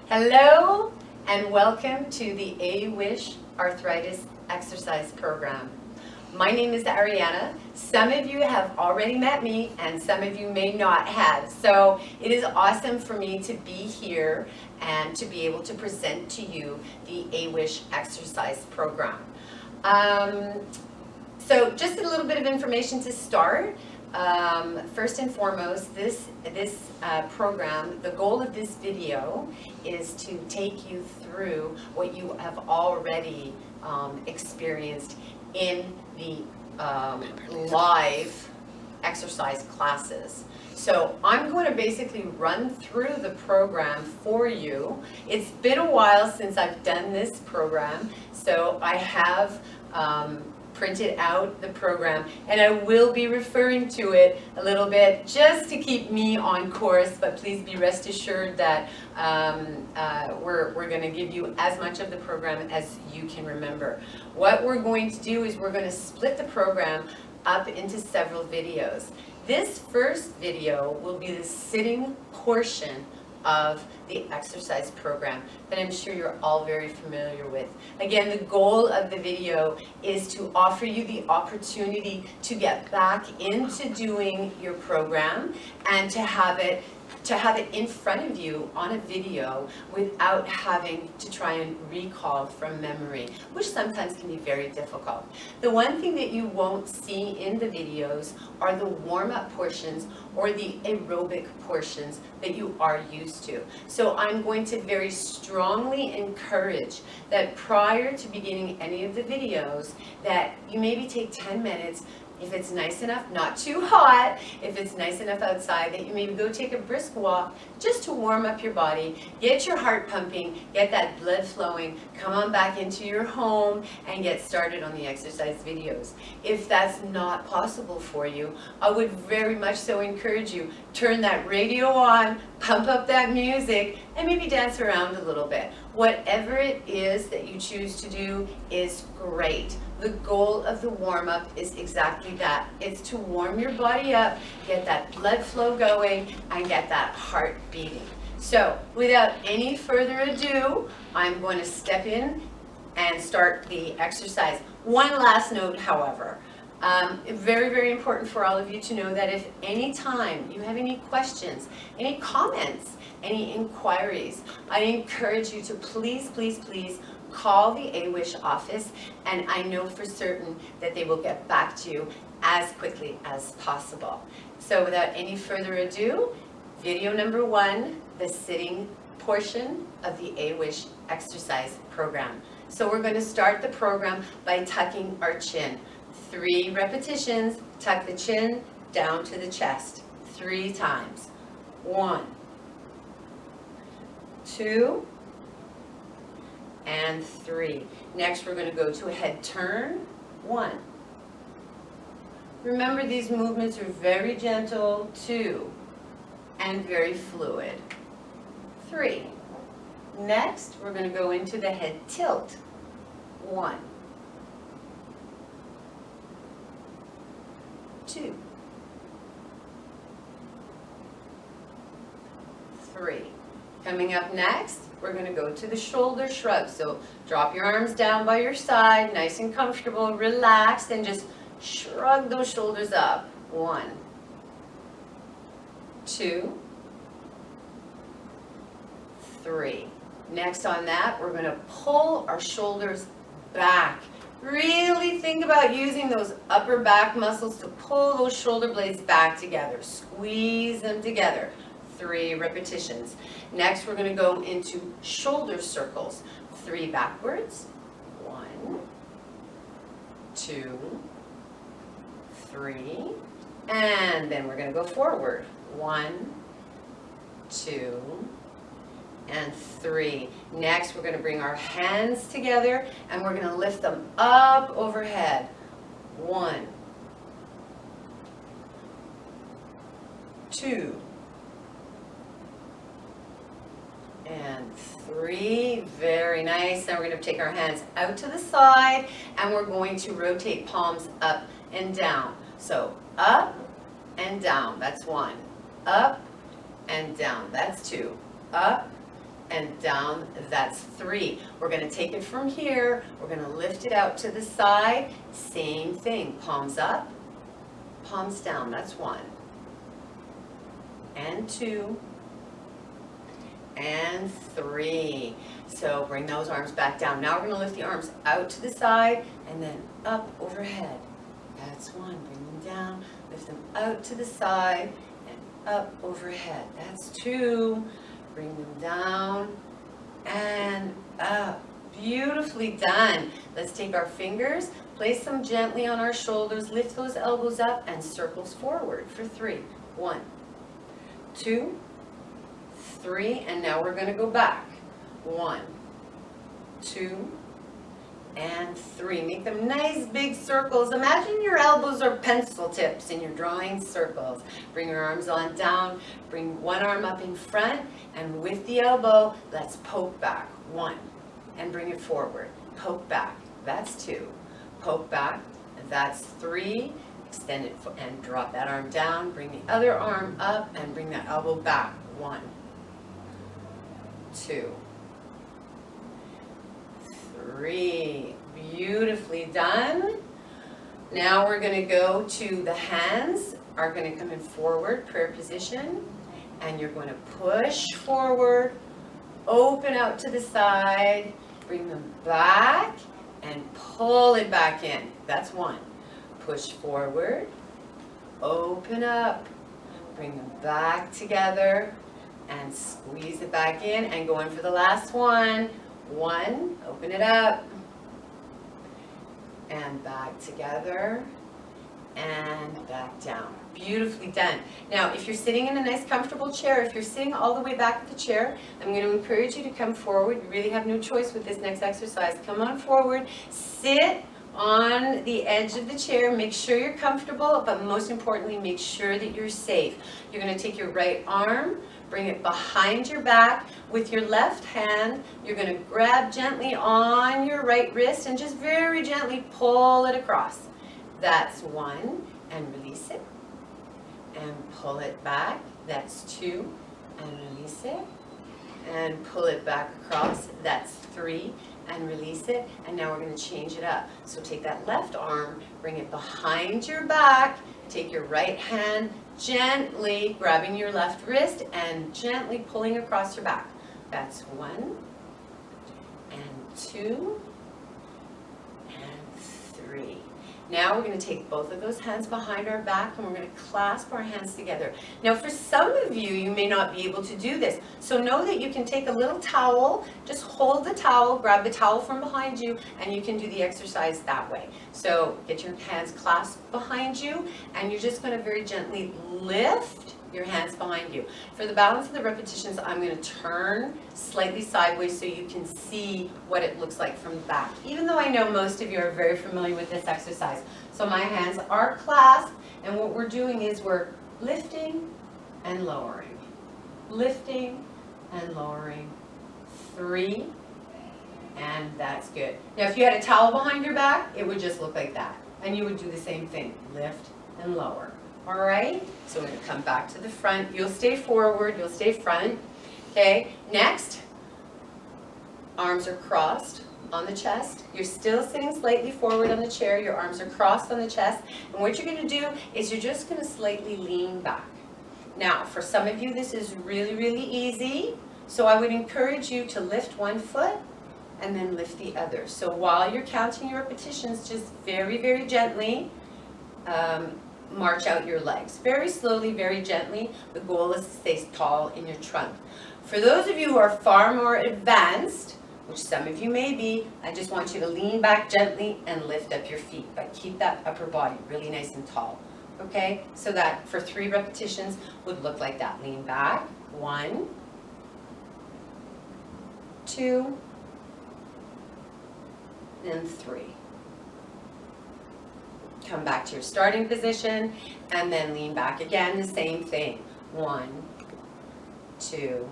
Hello and welcome to the AWISH Arthritis Exercise Program. My name is Ariana. Some of you have already met me and some of you may not have. So it is awesome for me to be here and to be able to present to you the AWISH Exercise Program. So just a little bit of information to start. First and foremost, this program, the goal of this video is to take you through what you have already experienced in the live exercise classes. So I'm going to basically run through the program for you. It's been a while since I've done this program, so I have printed out the program and I will be referring to it a little bit just to keep me on course, but please be rest assured that we're going to give you as much of the program as you can remember. What we're going to do is we're going to split the program up into several videos. This first video will be the sitting portion of the exercise program that I'm sure you're all very familiar with. Again, the goal of the video is to offer you the opportunity to get back into doing your program and to have it in front of you on a video without having to try and recall from memory, which sometimes can be very difficult. The one thing that you won't see in the videos are the warm-up portions or the aerobic portions that you are used to. So I'm going to very strongly encourage that prior to beginning any of the videos that you maybe take 10 minutes. If it's nice enough, not too hot, if it's nice enough outside, that you maybe go take a brisk walk just to warm up your body, get your heart pumping, get that blood flowing, come on back into your home and get started on the exercise videos. If that's not possible for you, I would very much so encourage you, turn that radio on, pump up that music, and maybe dance around a little bit. Whatever it is that you choose to do is great. The goal of the warm-up is exactly that. It's to warm your body up, get that blood flow going, and get that heart beating. So, without any further ado, I'm going to step in and start the exercise. One last note, however. Very, very important for all of you to know that if any time you have any questions, any comments, any inquiries, I encourage you to please, please, please call the AWISH office, and I know for certain that they will get back to you as quickly as possible. So without any further ado, video number 1, the sitting portion of the AWISH exercise program. So we're going to start the program by tucking our chin. 3 repetitions, tuck the chin down to the chest 3 times. 1, 2, and 3. Next, we're going to go to a head turn. 1. Remember, these movements are very gentle. 2, and very fluid. 3. Next, we're going to go into the head tilt. 1, 2, 3. Coming up next, we're going to go to the shoulder shrug. So drop your arms down by your side, nice and comfortable, relaxed, and just shrug those shoulders up. 1, 2, 3. Next on that, we're going to pull our shoulders back. Really think about using those upper back muscles to pull those shoulder blades back together. Squeeze them together. 3 repetitions. Next, we're going to go into shoulder circles. 3 backwards. 1, 2, 3. And then we're going to go forward. 1, 2, and 3. Next, we're going to bring our hands together and we're going to lift them up overhead. 1, 2, and 3. Very nice. Now we're going to take our hands out to the side and we're going to rotate palms up and down. So up and down, that's 1. Up and down, that's 2. Up and down, that's 3. We're going to take it from here, we're going to lift it out to the side, same thing, palms up, palms down, that's 1, and 2, and 3. So bring those arms back down. Now we're going to lift the arms out to the side and then up overhead. That's 1. Bring them down, lift them out to the side and up overhead. That's 2. Bring them down and up. Beautifully done. Let's take our fingers, place them gently on our shoulders, lift those elbows up and circles forward for 3. 1, 2, 3, and now we're going to go back. 1, 2, and 3. Make them nice big circles. Imagine your elbows are pencil tips and you're drawing circles. Bring your arms on down. Bring one arm up in front, and with the elbow, let's poke back. 1, and bring it forward. Poke back. That's 2. Poke back. That's 3. Extend it and drop that arm down. Bring the other arm up and bring that elbow back. 1, 2, 3. Beautifully done. Now we're going to go to the hands are going to come in forward, prayer position, and you're going to push forward, open out to the side, bring them back, and pull it back in. That's 1. Push forward, open up, bring them back together, and squeeze it back in, and go in for the last one. 1, open it up, and back together, and back down. Beautifully done. Now, if you're sitting in a nice comfortable chair, if you're sitting all the way back at the chair, I'm going to encourage you to come forward. You really have no choice with this next exercise. Come on forward, sit on the edge of the chair, make sure you're comfortable, but most importantly, make sure that you're safe. You're going to take your right arm, bring it behind your back. With your left hand, you're going to grab gently on your right wrist and just very gently pull it across. That's 1, and release it, and pull it back. That's 2, and release it, and pull it back across. That's 3, and release it. And now we're going to change it up. So take that left arm, bring it behind your back, take your right hand, gently grabbing your left wrist and gently pulling across your back. That's 1, and 2, and 3. Now we're going to take both of those hands behind our back and we're going to clasp our hands together. Now for some of you, you may not be able to do this. So know that you can take a little towel, just hold the towel, grab the towel from behind you, and you can do the exercise that way. So get your hands clasped behind you, and you're just going to very gently lift your hands behind you. For the balance of the repetitions, I'm going to turn slightly sideways so you can see what it looks like from the back, even though I know most of you are very familiar with this exercise. So my hands are clasped, and what we're doing is we're lifting and lowering, lifting and lowering. 3, and that's good. Now if you had a towel behind your back, it would just look like that, and you would do the same thing, lift and lower. All right, so we're going to come back to the front. You'll stay forward, you'll stay front. Okay, next, arms are crossed on the chest. You're still sitting slightly forward on the chair. Your arms are crossed on the chest. And what you're going to do is you're just going to slightly lean back. Now, for some of you, this is really, really easy. So I would encourage you to lift one foot and then lift the other. So while you're counting your repetitions, just very, very gently, march out your legs. Very slowly, very gently. The goal is to stay tall in your trunk. For those of you who are far more advanced, which some of you may be, I just want you to lean back gently and lift up your feet, but keep that upper body really nice and tall. Okay? So that for 3 repetitions would look like that. Lean back. 1, 2, and 3. Come back to your starting position and then lean back again, the same thing. 1, 2,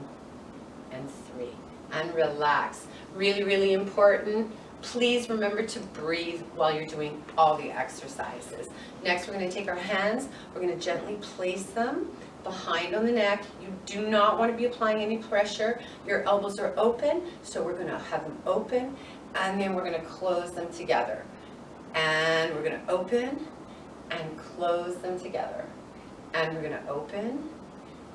and 3. And relax. Really, really important. Please remember to breathe while you're doing all the exercises. Next, we're going to take our hands. We're going to gently place them behind on the neck. You do not want to be applying any pressure. Your elbows are open, so we're going to have them open, and then we're going to close them together. And we're going to open and close them together. And we're going to open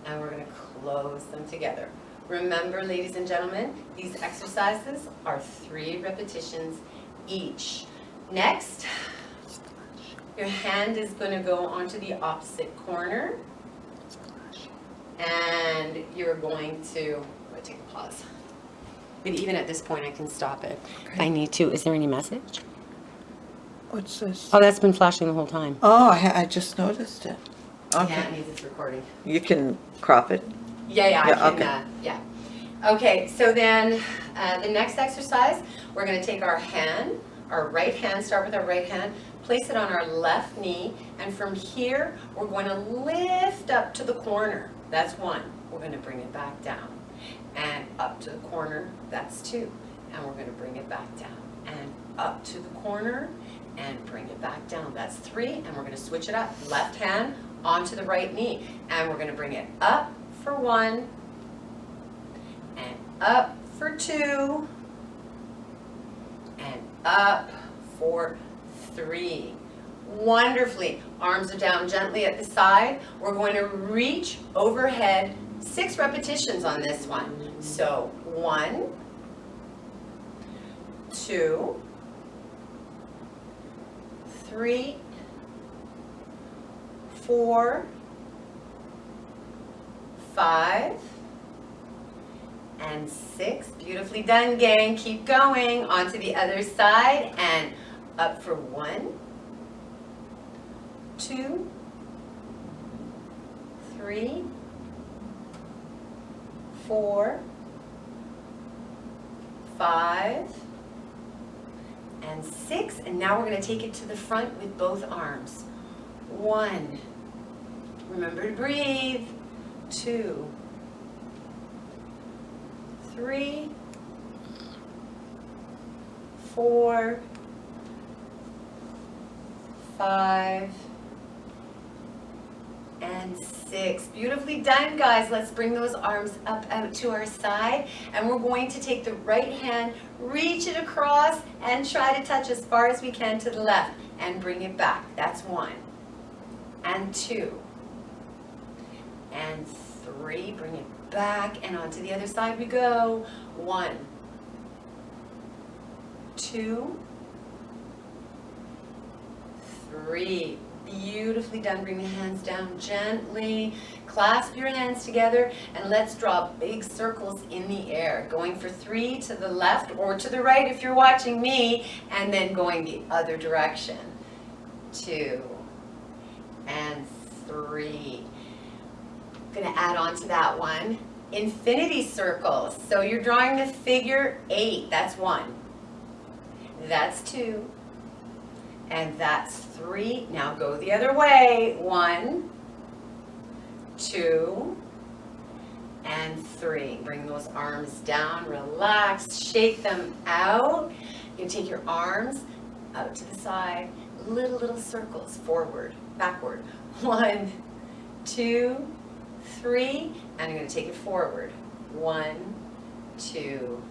and we're going to close them together. Remember, ladies and gentlemen, these exercises are 3 repetitions each. Next, your hand is going to go onto the opposite corner. And you're going to, I'm going to take a pause. But even at this point, I can stop it. If I need to. Is there any message? What's this? Oh, that's been flashing the whole time. Oh, I just noticed it. Okay. Yeah, it means it's recording. You can crop it. Yeah, I can, okay. yeah. Okay, so then the next exercise, we're going to take our hand, our right hand, start with our right hand, place it on our left knee, and from here, we're going to lift up to the corner. That's 1. We're going to bring it back down. And up to the corner, that's 2. And we're going to bring it back down. And up to the corner, and bring it back down. That's 3, and we're going to switch it up. Left hand onto the right knee, and we're going to bring it up for 1, and up for 2, and up for 3. Wonderfully. Arms are down gently at the side. We're going to reach overhead. 6 repetitions on this one. So 1, 2, 3, 4, 5, and 6. Beautifully done, gang. Keep going. Onto the other side and up for 1, 2, 3, 4, 5, and 6. And now we're going to take it to the front with both arms. 1. Remember to breathe. 2, 3, 4, 5, and 6. Beautifully done, guys. Let's bring those arms up out to our side, and we're going to take the right hand, reach it across, and try to touch as far as we can to the left, and bring it back. That's 1, and 2, and 3. Bring it back, and onto the other side we go. 1, 2, 3. Beautifully done. Bring the hands down gently. Clasp your hands together, and let's draw big circles in the air. Going for 3 to the left or to the right if you're watching me, and then going the other direction. 2 and 3. I'm going to add on to that one. Infinity circles. So you're drawing the figure 8. That's 1. That's 2. And that's 3. Now go the other way. 1, 2, and 3. Bring those arms down, relax, shake them out. You take your arms out to the side, little circles, forward, backward. 1, 2, 3, and I'm going to take it forward. 1, 2,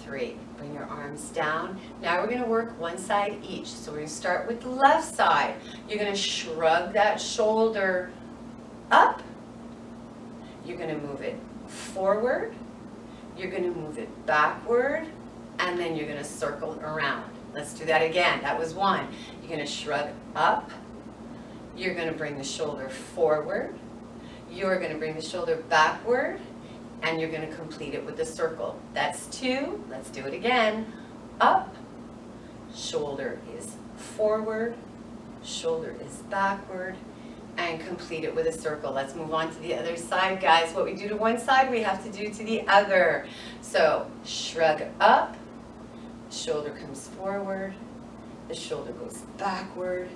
3. Bring your arms down. Now we're going to work one side each. So we're going to start with the left side. You're going to shrug that shoulder up. You're going to move it forward. You're going to move it backward. And then you're going to circle around. Let's do that again. That was 1. You're going to shrug up. You're going to bring the shoulder forward. You're going to bring the shoulder backward. And you're going to complete it with a circle. That's 2. Let's do it again. Up. Shoulder is forward. Shoulder is backward. And complete it with a circle. Let's move on to the other side, guys. What we do to one side, we have to do to the other. So shrug up. Shoulder comes forward. The shoulder goes backward.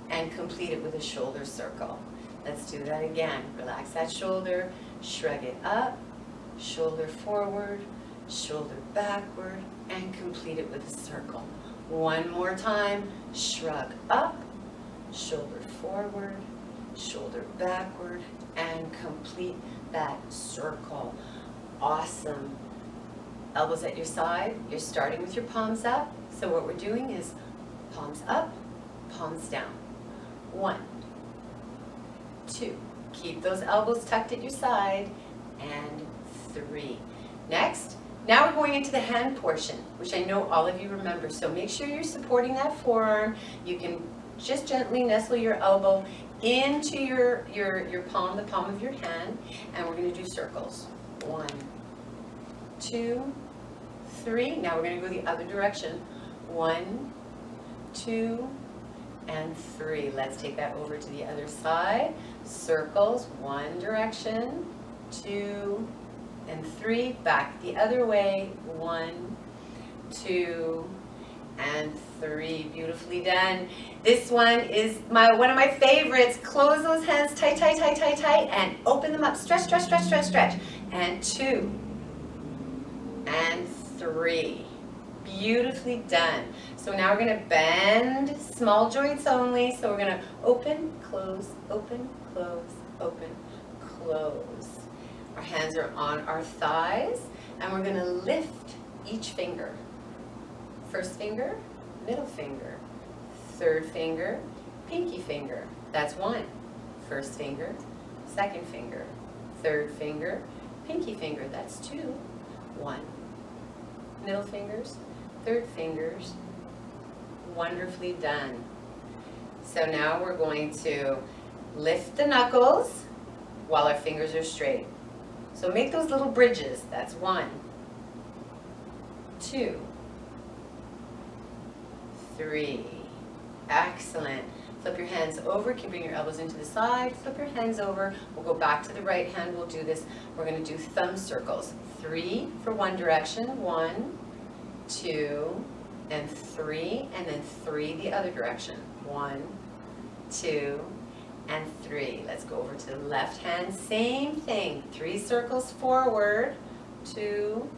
And complete it with a shoulder circle. Let's do that again. Relax that shoulder. Shrug it up. Shoulder forward, shoulder backward, and complete it with a circle. One more time. Shrug up, shoulder forward, shoulder backward, and complete that circle. Awesome. Elbows at your side. You're starting with your palms up. So what we're doing is palms up, palms down. 1, 2. Keep those elbows tucked at your side. And 3. Next, now we're going into the hand portion, which I know all of you remember. So make sure you're supporting that forearm. You can just gently nestle your elbow into your palm, the palm of your hand, and we're going to do circles. 1, 2, 3. Now we're going to go the other direction. 1, 2, and 3. Let's take that over to the other side. Circles, one direction, 2, and 3. Back the other way. 1, 2, and 3. Beautifully done. This one is one of my favorites. Close those hands tight, tight, tight, tight, tight, and open them up. Stretch, stretch, stretch, stretch, stretch. And 2, and 3. Beautifully done. So now we're going to bend small joints only. So we're going to open, close, open, close, open, close. Our hands are on our thighs, and we're going to lift each finger. First finger, middle finger, third finger, pinky finger. That's 1. First finger, second finger, third finger, pinky finger. That's 2. 1. Middle fingers, third fingers. Wonderfully done. So now we're going to lift the knuckles while our fingers are straight. So make those little bridges. That's 1, 2, 3. Excellent. Flip your hands over. Keep bringing your elbows into the side. Flip your hands over. We'll go back to the right hand. We'll do this. We're going to do thumb circles. 3 for one direction. 1, 2, and 3. And then 3 the other direction. 1, 2, and 3. Let's go over to the left hand. Same thing. 3 circles forward. 2,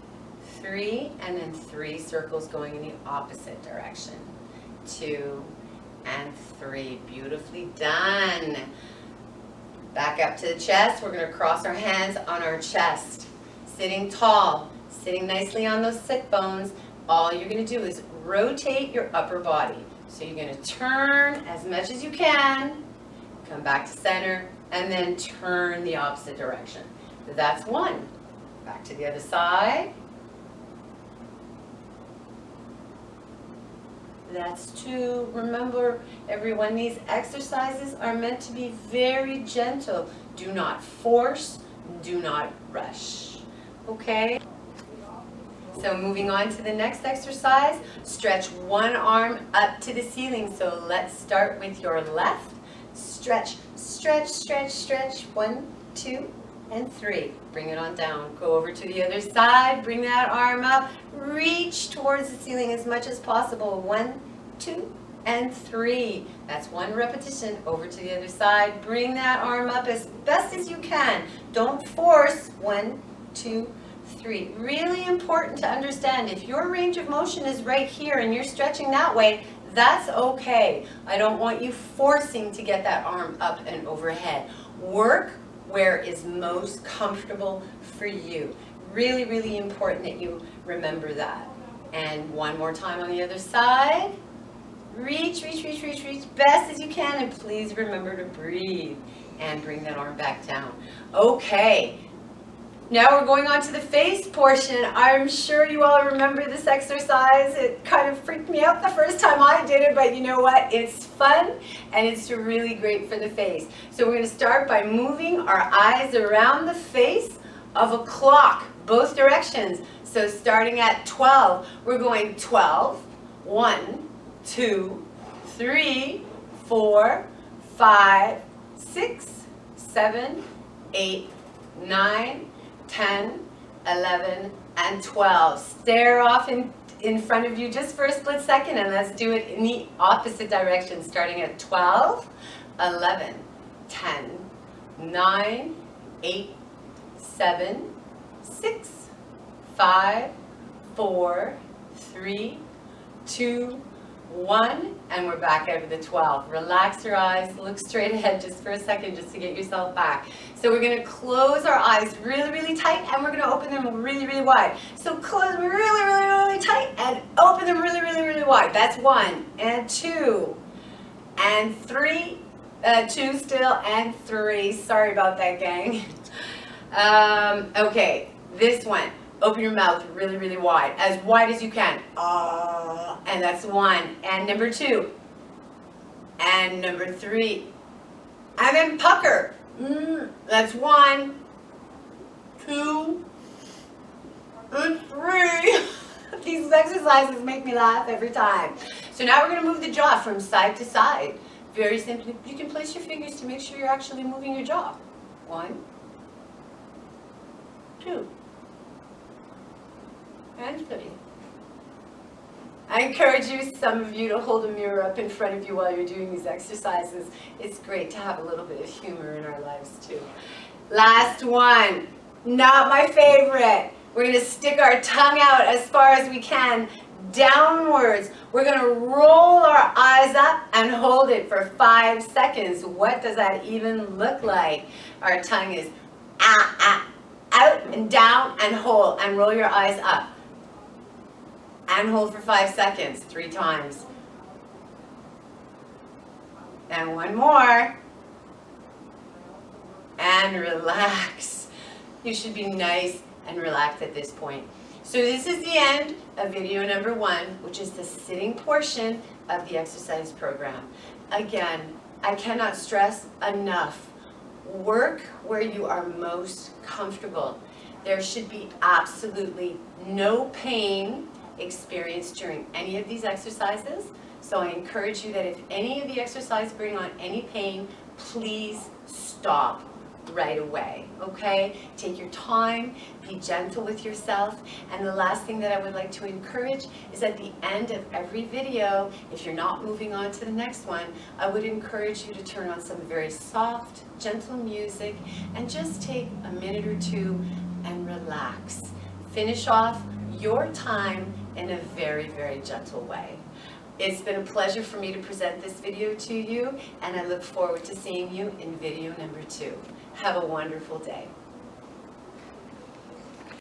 3, and then 3 circles going in the opposite direction. 2, and 3. Beautifully done. Back up to the chest. We're going to cross our hands on our chest. Sitting tall, sitting nicely on those sit bones. All you're going to do is rotate your upper body. So you're going to turn as much as you can, come back to center, and then turn the opposite direction. That's 1. Back to the other side. That's 2. Remember, everyone, these exercises are meant to be very gentle. Do not force, do not rush. Okay? So moving on to the next exercise, stretch one arm up to the ceiling. So let's start with your left. Stretch, stretch, stretch, stretch. 1, 2, and 3. Bring it on down. Go over to the other side. Bring that arm up. Reach towards the ceiling as much as possible. 1, 2, and 3. That's 1 repetition. Over to the other side. Bring that arm up as best as you can. Don't force. 1, 2, 3. Really important to understand. If your range of motion is right here and you're stretching that way, that's okay. I don't want you forcing to get that arm up and overhead. Work where is most comfortable for you. Really, really important that you remember that. And one more time on the other side. Reach, reach, reach, reach, reach, best as you can, and please remember to breathe and bring that arm back down. Okay. Now we're going on to the face portion. I'm sure you all remember this exercise. It kind of freaked me out the first time I did it, but you know what? It's fun and it's really great for the face. So we're going to start by moving our eyes around the face of a clock, both directions. So starting at 12, we're going 12, 1, 2, 3, 4, 5, 6, 7, 8, 9, 10, 11, and 12. Stare off in front of you just for a split second, and let's do it in the opposite direction, starting at 12, 11, 10, 9, 8, 7, 6, 5, 4, 3, 2, 1, and we're back out of the 12. Relax your eyes, look straight ahead just for a second just to get yourself back. So we're going to close our eyes really, really tight, and we're going to open them really, really wide. So close them really, really, really tight, and open them really, really, really wide. That's 1, and 2, and 3, 2 still, and 3. Sorry about that, gang. Okay, this one. Open your mouth really, really wide as you can. And that's 1. And number 2. And number 3. And then pucker. That's 1, 2, and 3. These exercises make me laugh every time. So now we're going to move the jaw from side to side. Very simply, you can place your fingers to make sure you're actually moving your jaw. 1, 2. And 3. I encourage you, some of you, to hold a mirror up in front of you while you're doing these exercises. It's great to have a little bit of humor in our lives too. Last one, not my favorite. We're going to stick our tongue out as far as we can, downwards. We're going to roll our eyes up and hold it for 5 seconds. What does that even look like? Our tongue is out and down and hold, and roll your eyes up. And hold for 5 seconds, 3 times. And one more. And relax. You should be nice and relaxed at this point. So this is the end of video number 1, which is the sitting portion of the exercise program. Again, I cannot stress enough. Work where you are most comfortable. There should be absolutely no pain experienced during any of these exercises. So I encourage you that if any of the exercises bring on any pain, please stop right away, okay? Take your time, be gentle with yourself, and the last thing that I would like to encourage is at the end of every video, if you're not moving on to the next one, I would encourage you to turn on some very soft, gentle music and just take a minute or 2 and relax. Finish off your time in a very, very gentle way. It's been a pleasure for me to present this video to you, and I look forward to seeing you in video number 2. Have a wonderful day.